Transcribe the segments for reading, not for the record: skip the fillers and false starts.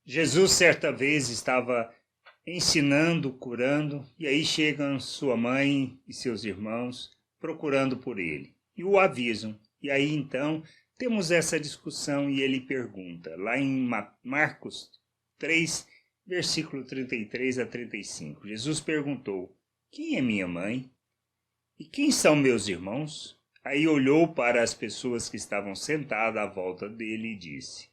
Jesus, certa vez, estava ensinando, curando, e aí chegam sua mãe e seus irmãos procurando por ele e o avisam. E aí então temos essa discussão e ele pergunta, lá em Marcos 3, versículo 33 a 35. Jesus perguntou: Quem é minha mãe? E quem são meus irmãos? Aí olhou para as pessoas que estavam sentadas à volta dele e disse: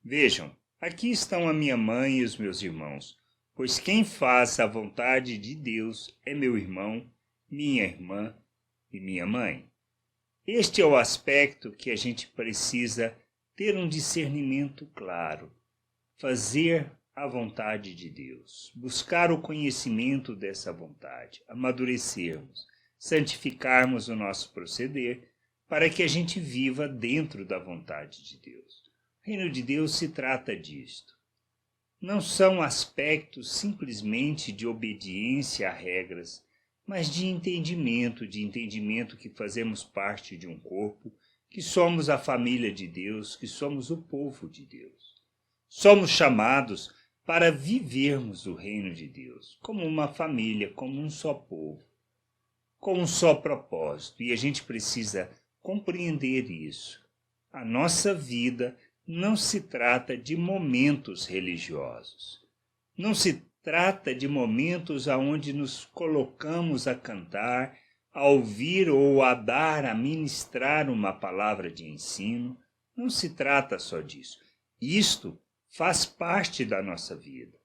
Vejam, aqui estão a minha mãe e os meus irmãos, pois quem faz a vontade de Deus é meu irmão, minha irmã e minha mãe. Este é o aspecto que a gente precisa ter um discernimento claro, fazer a vontade de Deus, buscar o conhecimento dessa vontade, amadurecermos, santificarmos o nosso proceder para que a gente viva dentro da vontade de Deus. O reino de Deus se trata disto. Não são aspectos simplesmente de obediência a regras, mas de entendimento que fazemos parte de um corpo, que somos a família de Deus, que somos o povo de Deus. Somos chamados para vivermos o reino de Deus, como uma família, como um só povo, com um só propósito, e a gente precisa compreender isso. A nossa vida não se trata de momentos religiosos. Não se trata de momentos aonde nos colocamos a cantar, a ouvir ou a dar, a ministrar uma palavra de ensino. Não se trata só disso. Isto faz parte da nossa vida.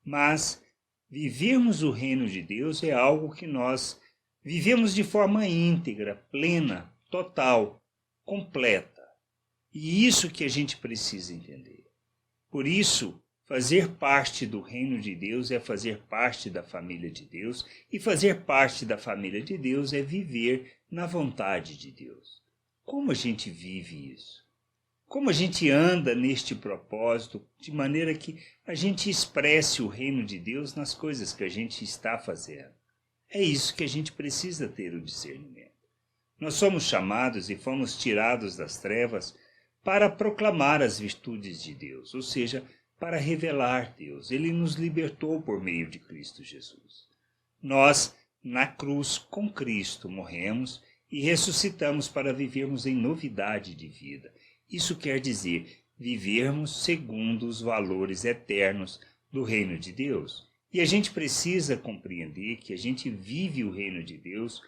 Mas vivermos o reino de Deus é algo que nós vivemos de forma íntegra, plena, total, completa. E isso que a gente precisa entender. Por isso, fazer parte do reino de Deus é fazer parte da família de Deus, e fazer parte da família de Deus é viver na vontade de Deus. Como a gente vive isso? Como a gente anda neste propósito, de maneira que a gente expresse o reino de Deus nas coisas que a gente está fazendo? É isso que a gente precisa ter o discernimento. Nós somos chamados e fomos tirados das trevas para proclamar as virtudes de Deus, ou seja, para revelar Deus. Ele nos libertou por meio de Cristo Jesus. Nós, na cruz, com Cristo, morremos e ressuscitamos para vivermos em novidade de vida. Isso quer dizer vivermos segundo os valores eternos do reino de Deus. E a gente precisa compreender que a gente vive o reino de Deus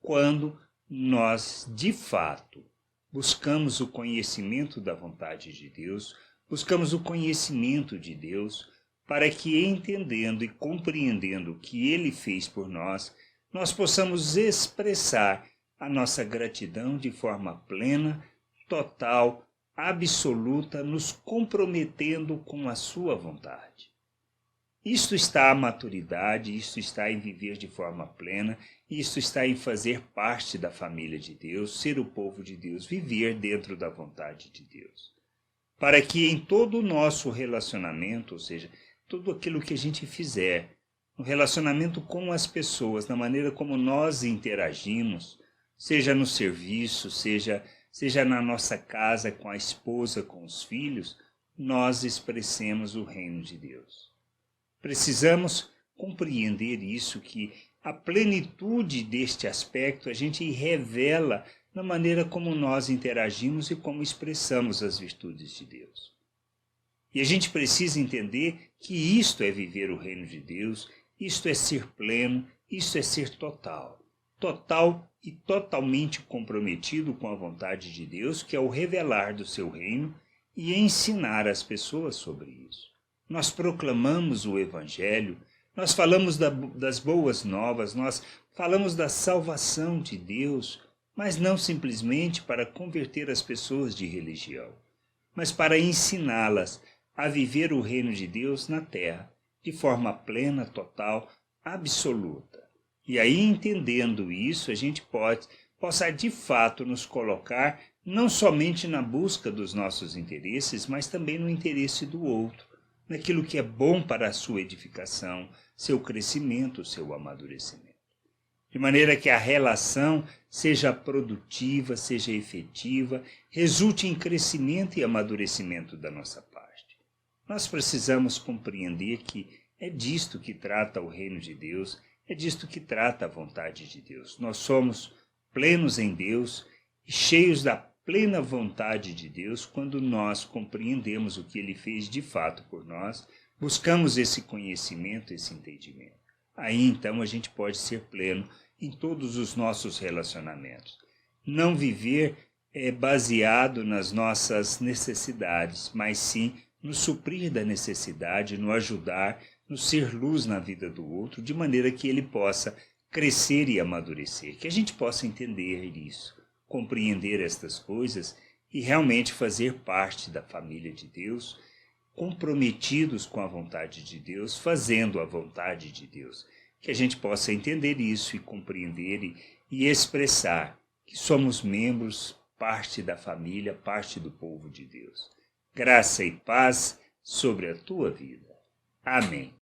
quando nós, de fato, buscamos o conhecimento da vontade de Deus, buscamos o conhecimento de Deus, para que, entendendo e compreendendo o que Ele fez por nós, nós possamos expressar a nossa gratidão de forma plena, total, absoluta, nos comprometendo com a sua vontade. Isto está a maturidade, isto está em viver de forma plena, isto está em fazer parte da família de Deus, ser o povo de Deus, viver dentro da vontade de Deus. Para que em todo o nosso relacionamento, ou seja, tudo aquilo que a gente fizer, no relacionamento com as pessoas, na maneira como nós interagimos, seja no serviço, seja na nossa casa, com a esposa, com os filhos, nós expressemos o reino de Deus. Precisamos compreender isso, que a plenitude deste aspecto a gente revela na maneira como nós interagimos e como expressamos as virtudes de Deus. E a gente precisa entender que isto é viver o reino de Deus, isto é ser pleno, isto é ser total. Total e totalmente comprometido com a vontade de Deus, que é o revelar do seu reino e ensinar as pessoas sobre isso. Nós proclamamos o Evangelho, nós falamos das boas novas, nós falamos da salvação de Deus, mas não simplesmente para converter as pessoas de religião, mas para ensiná-las a viver o reino de Deus na terra, de forma plena, total, absoluta. E aí, entendendo isso, a gente possa de fato nos colocar não somente na busca dos nossos interesses, mas também no interesse do outro, naquilo que é bom para a sua edificação, seu crescimento, seu amadurecimento. De maneira que a relação seja produtiva, seja efetiva, resulte em crescimento e amadurecimento da nossa parte. Nós precisamos compreender que é disto que trata o reino de Deus, é disto que trata a vontade de Deus. Nós somos plenos em Deus e cheios da plena vontade de Deus quando nós compreendemos o que Ele fez de fato por nós, buscamos esse conhecimento, esse entendimento. Aí então a gente pode ser pleno em todos os nossos relacionamentos. Não viver é baseado nas nossas necessidades, mas sim no suprir da necessidade, no ajudar, no ser luz na vida do outro, de maneira que ele possa crescer e amadurecer, que a gente possa entender isso, compreender estas coisas e realmente fazer parte da família de Deus, comprometidos com a vontade de Deus, fazendo a vontade de Deus. Que a gente possa entender isso e compreender e expressar que somos membros, parte da família, parte do povo de Deus. Graça e paz sobre a tua vida. Amém.